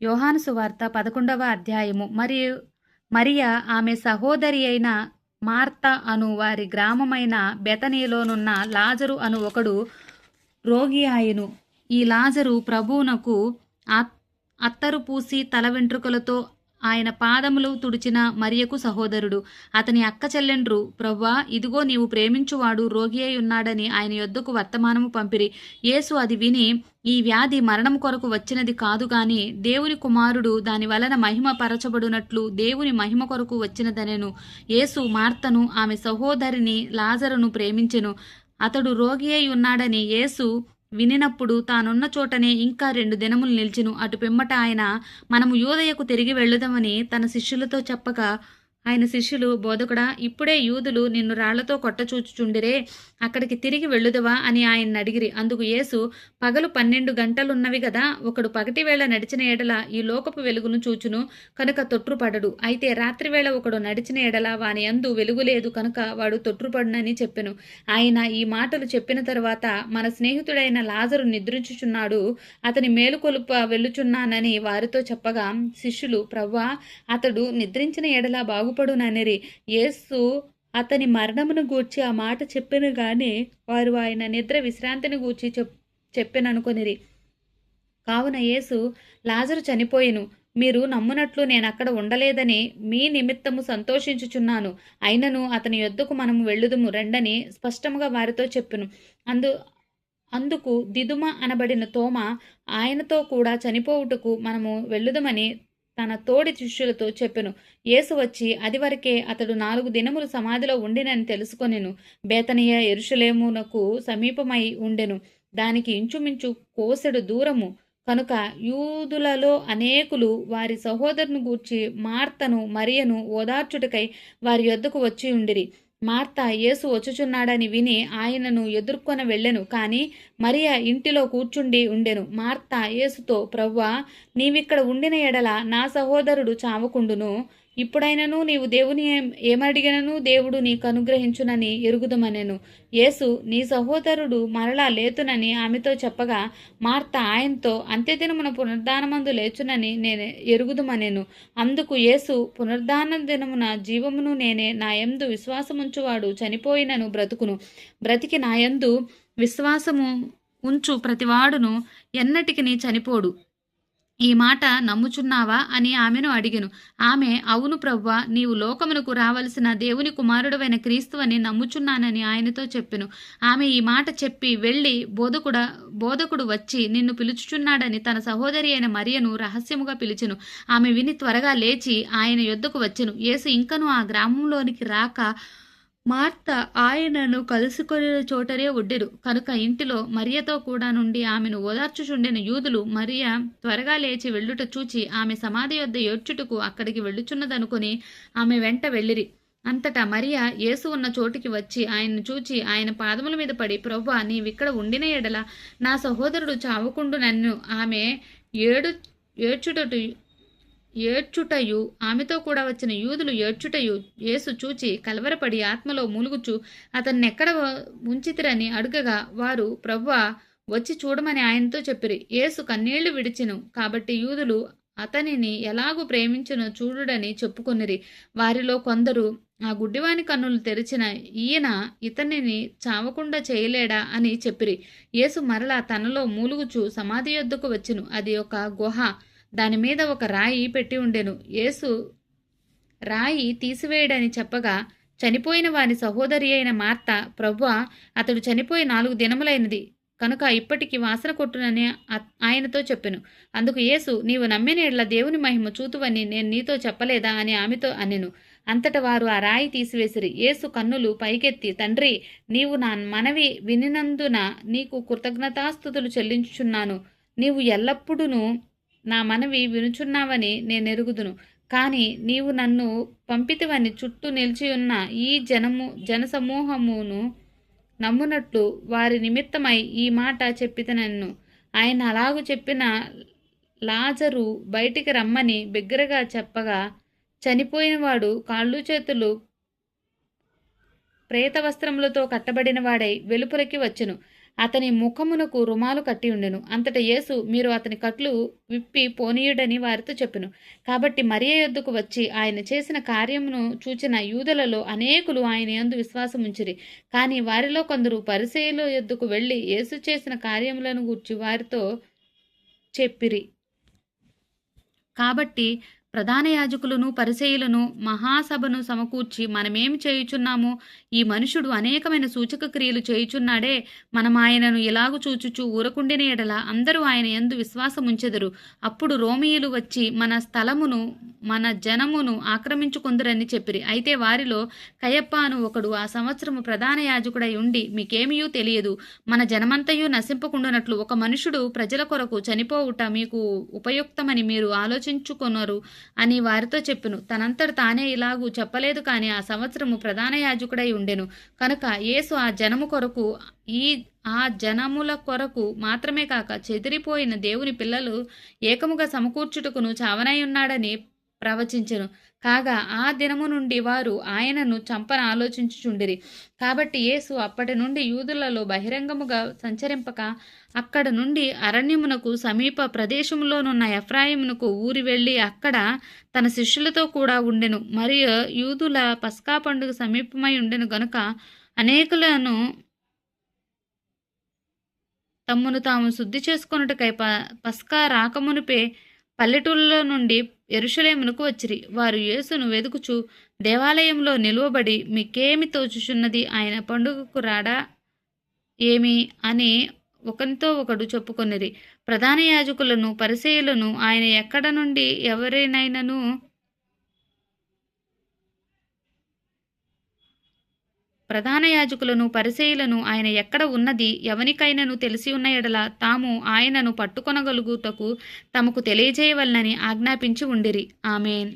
యోహాను సువార్త 11వ అధ్యాయము. మరియు మరియ ఆమె సహోదరి అయిన మార్త అను వారి గ్రామమైన బెతనీలోనున్న లాజరు అను ఒకడు రోగి ఆయను. ఈ లాజరు ప్రభువునకు అత్తరు పూసి తల వెంట్రుకలతో ఆయన పాదములు తుడిచిన మరియకు సహోదరుడు. అతని అక్క చెల్లెండ్రు, ప్రవ్వా, ఇదిగో నీవు ప్రేమించువాడు రోగి అయి ఉన్నాడని ఆయన యొద్దకు వర్తమానము పంపిరి. యేసు అది విని, ఈ వ్యాధి మరణం కొరకు వచ్చినది కాదు గాని దేవుని కుమారుడు దాని వలన మహిమ పరచబడునట్లు దేవుని మహిమ కొరకు వచ్చినదనెను. యేసు మార్తను ఆమె సహోదరిని లాజరును ప్రేమించెను. అతడు రోగి అయి ఉన్నాడని యేసు వినినప్పుడు తానున్న చోటనే ఇంకా 2 దినములు నిలిచెను. అటు పిమ్మట ఆయన, మనము యూదయకు తిరిగి వెళ్ళుదామని తన శిష్యులతో చెప్పగా, ఆయన శిష్యులు, బోధకుడా, ఇప్పుడే యూదులు నిన్ను రాళ్లతో కొట్టచూచుచుండిరే, అక్కడికి తిరిగి వెళ్ళుదవా అని ఆయన్ని అడిగిరి. అందుకు యేసు, పగలు 12 గంటలున్నవి గదా, ఒకడు పగటివేళ నడిచిన ఎడల ఈ లోకపు వెలుగును చూచును కనుక తొట్రుపడడు. అయితే రాత్రివేళ ఒకడు నడిచిన ఎడల వాని యందు వెలుగు లేదు కనుక వాడు తొట్రుపడునని చెప్పెను. ఆయన ఈ మాటలు చెప్పిన తరువాత, మన స్నేహితుడైన లాజరు నిద్రించుచున్నాడు, అతని మేలుకొలుప వెళ్ళుచున్నానని వారితో చెప్పగా, శిష్యులు, ప్రవ్వా, అతడు నిద్రించిన ఎడల బాగుపడుననిరి. యేసు అతని మరణమును గూర్చి ఆ మాట చెప్పెను గాని వారు ఆయన నిద్ర విశ్రాంతిని గూర్చి చెప్పెననుకొనిరి. కావున యేసు, లాజరు చనిపోయిను, మీరు నమ్మునట్లు నేనక్కడ ఉండలేదని మీ నిమిత్తము సంతోషించుచున్నాను. అయినను అతని యొద్దకు మనము వెళ్ళుదుము రండని స్పష్టముగా వారితో చెప్పెను. అందుకు దిదుమ అనబడిన తోమ ఆయనతో కూడా చనిపోవుటకు మనము వెళ్ళుదమని తన తోడి శిష్యులతో చెప్పెను. యేసు వచ్చి అదివరకే అతడు 4 దినములు సమాధిలో ఉండినని తెలుసుకొనెను. బేతనియ యెరూషలేమునకు సమీపమై ఉండెను. దానికి ఇంచుమించు కోసెడు దూరము. కనుక యూదులలో అనేకులు వారి సహోదరుని గూర్చి మార్తను మరియను ఓదార్చుటకై వారి యొద్దకు వచ్చి ఉండిరి. మార్త యేసు వచ్చుచున్నాడని విని ఆయనను ఎదుర్కొన వెళ్ళెను. కాని మరియ ఇంటిలో కూర్చుండి ఉండెను. మార్త యేసుతో, ప్రవ్వా, నీవిక్కడ ఉండిన ఎడల నా సహోదరుడు చావకుండును. ఇప్పుడైనను నీవు దేవుని ఏమడిగినను దేవుడు నీకు అనుగ్రహించునని ఎరుగుదమనెను. యేసు, నీ సహోదరుడు మరలా లేతునని ఆమెతో చెప్పగా, మార్త ఆయనతో, అంత్యదినమున పునరుద్ధానమందు లేచునని నేను ఎరుగుదుమనెను. అందుకు యేసు, పునరుద్ధాన దినమున జీవమును నేనే. నా యందు విశ్వాసముంచువాడు చనిపోయినను బ్రతుకును. బ్రతికి నా యందు విశ్వాసము ఉంచు ప్రతివాడును ఎన్నటికి చనిపోడు. ఈ మాట నమ్ముచున్నావా అని ఆమెను అడిగెను. ఆమె, అవును ప్రవ్వా, నీవు లోకమునకు రావలసిన దేవుని కుమారుడవైన క్రీస్తు అని నమ్ముచున్నానని ఆయనతో చెప్పెను. ఆమె ఈ మాట చెప్పి వెళ్ళి, బోధకుడు వచ్చి నిన్ను పిలుచుచున్నాడని తన సహోదరి అయిన మరియను రహస్యముగా పిలిచెను. ఆమె విని త్వరగా లేచి ఆయన యొద్దకు వచ్చెను. యేసు ఇంకను ఆ గ్రామంలోనికి రాక మార్త ఆయనను కలుసుకొనిన చోటనే ఉండెను. కనుక ఇంటిలో మరియతో కూడా నుండి ఆమెను ఓదార్చుచుండిన యూదులు మరియ త్వరగా లేచి వెళ్ళుట చూచి ఆమె సమాధి యొద్ద ఏడ్చుటకు అక్కడికి వెళ్ళుచున్నదనుకొని ఆమె వెంట వెళ్ళిరి. అంతటా మరియ యేసు ఉన్న చోటికి వచ్చి ఆయన్ను చూచి ఆయన పాదముల మీద పడి, ప్రవ్వా, నీవిక్కడ ఉండిన ఎడల నా సహోదరుడు చావకుండు నన్ను. ఆమె ఏడ్చుటయు ఆమెతో కూడా వచ్చిన యూదులు ఏడ్చుటయు యేసు చూచి కలవరపడి ఆత్మలో మూలుగుచు అతన్నెక్కడ ఉంచితిరని అడుగగా, వారు, ప్రవ్వా, వచ్చి చూడమని ఆయనతో చెప్పిరి. యేసు కన్నీళ్లు విడిచెను. కాబట్టి యూదులు అతనిని ఎలాగూ ప్రేమించునో చూడుడని చెప్పుకొనిరి. వారిలో కొందరు, ఆ గుడ్డివాని కన్నులు తెరిచిన ఈయన ఇతనిని చావకుండా చేయలేడా అని చెప్పిరి. యేసు మరలా తనలో మూలుగుచు సమాధి యొద్దకు వచ్చెను. అది ఒక గుహ. దాని మీద ఒక రాయి పెట్టి ఉండెను. యేసు రాయి తీసివేయడని చెప్పగా, చనిపోయిన వాని సహోదరి అయిన మార్త, ప్రవ్వా, అతడు చనిపోయి 4 దినములైనది కనుక ఇప్పటికి వాసన కొట్టునని ఆయనతో చెప్పెను. అందుకు యేసు, నీవు నమ్మిన ఎడల దేవుని మహిమ చూతువని నేను నీతో చెప్పలేదా అని ఆమెతో అనెను. అంతట వారు ఆ రాయి తీసివేసిరి. యేసు కన్నులు పైకెత్తి, తండ్రి, నీవు నా మనవి వినినందున నీకు కృతజ్ఞతాస్తుతులు చెల్లించుచున్నాను. నీవు ఎల్లప్పుడూ నా మనవి వినుచున్నావని నేనెరుగుదును. కాని నీవు నన్ను పంపితివని చుట్టూ నిలిచియున్న ఈ జనసమూహమును నమ్మునట్లు వారి నిమిత్తమై ఈ మాట చెప్పితనన్ను. ఆయన అలాగు చెప్పిన లాజరు బయటికి రమ్మని బిగ్గరగా చెప్పగా, చనిపోయినవాడు కాళ్ళు చేతులు ప్రేత వస్త్రములతో కట్టబడిన వాడై వెలుపలికి వచ్చెను. అతని ముఖమునకు రుమాలు కట్టి ఉండెను. అంతటా యేసు, మీరు అతని కట్లు విప్పి పోనీయుడని వారితో చెప్పెను. కాబట్టి మరియ యొద్దకు వచ్చి ఆయన చేసిన కార్యమును చూచిన యూదులలో అనేకులు ఆయన యందు విశ్వాసముంచిరి. కాని వారిలో కొందరు పరిసయ్యుల యొద్దకు వెళ్ళి యేసు చేసిన కార్యములను గూర్చి వారితో చెప్పిరి. కాబట్టి ప్రధాన యాజకులను పరిసయ్యులను మహాసభను సమకూర్చి, మనమేమి చేయుచున్నాము? ఈ మనుషుడు అనేకమైన సూచక క్రియలు చేయుచున్నాడే. మనం ఆయనను ఇలాగు చూచుచు ఊరకుండిన ఎడల అందరూ ఆయన యందు విశ్వాసముంచెదరు. అప్పుడు రోమీయులు వచ్చి మన స్థలమును మన జనమును ఆక్రమించుకొందురని చెప్పిరి. అయితే వారిలో కయప్ప అను ఒకడు ఆ సంవత్సరము ప్రధాన యాజకుడై ఉండి, మీకేమీ తెలియదు, మన జనమంతయు నశింపకుండునట్లు ఒక మనుషుడు ప్రజల కొరకు చనిపోవుట మీకు ఉపయుక్తమని మీరు ఆలోచించుకొనరు అని వారితో చెప్పెను. తనంతట తానే ఇలాగూ చెప్పలేదు, కాని ఆ సంవత్సరము ప్రధాన యాజకుడై ఉండెను కనుక యేసు ఆ జనముల కొరకు మాత్రమే కాక చెదిరిపోయిన దేవుని పిల్లలు ఏకముగా సమకూర్చుటకును చావనై ప్రవచించెను. కాగా ఆ దినము నుండి వారు ఆయనను చంపన ఆలోచించుచుండిరి. కాబట్టి యేసు అప్పటి నుండి యూదులలో బహిరంగముగా సంచరింపక అక్కడ నుండి అరణ్యమునకు సమీప ప్రదేశములోనున్న ఎఫ్రాయిమునకు ఊరి వెళ్ళి అక్కడ తన శిష్యులతో కూడా ఉండెను. మరియు యూదుల పస్కా పండుగ సమీపమై ఉండెను గనుక అనేకులను తమ్మును తాము శుద్ధి చేసుకొనుటకై పస్కా రాకమునుపే పల్లెటూళ్ళలో నుండి యెరూషలేమునకు వచ్చిరి. వారు యేసును వెదుకుచు దేవాలయంలో నిలువబడి, మీకేమి తోచుచున్నది, ఆయన పండుగకు రాడా ఏమి అని ఒకనితో ఒకడు చెప్పుకొనిరి. ప్రధాన యాజకులను పరిసయ్యులను ఆయన ఎక్కడ నుండి ఎవరినైనను ప్రధాన యాజకులను పరిసయ్యులను ఆయన ఎక్కడ ఉన్నది ఎవనికైనను తెలిసి ఉన్న ఎడల తాము ఆయనను పట్టుకొనగలుగుటకు తమకు తెలియజేయవలనని ఆజ్ఞాపించి ఉండిరి. ఆమేన్.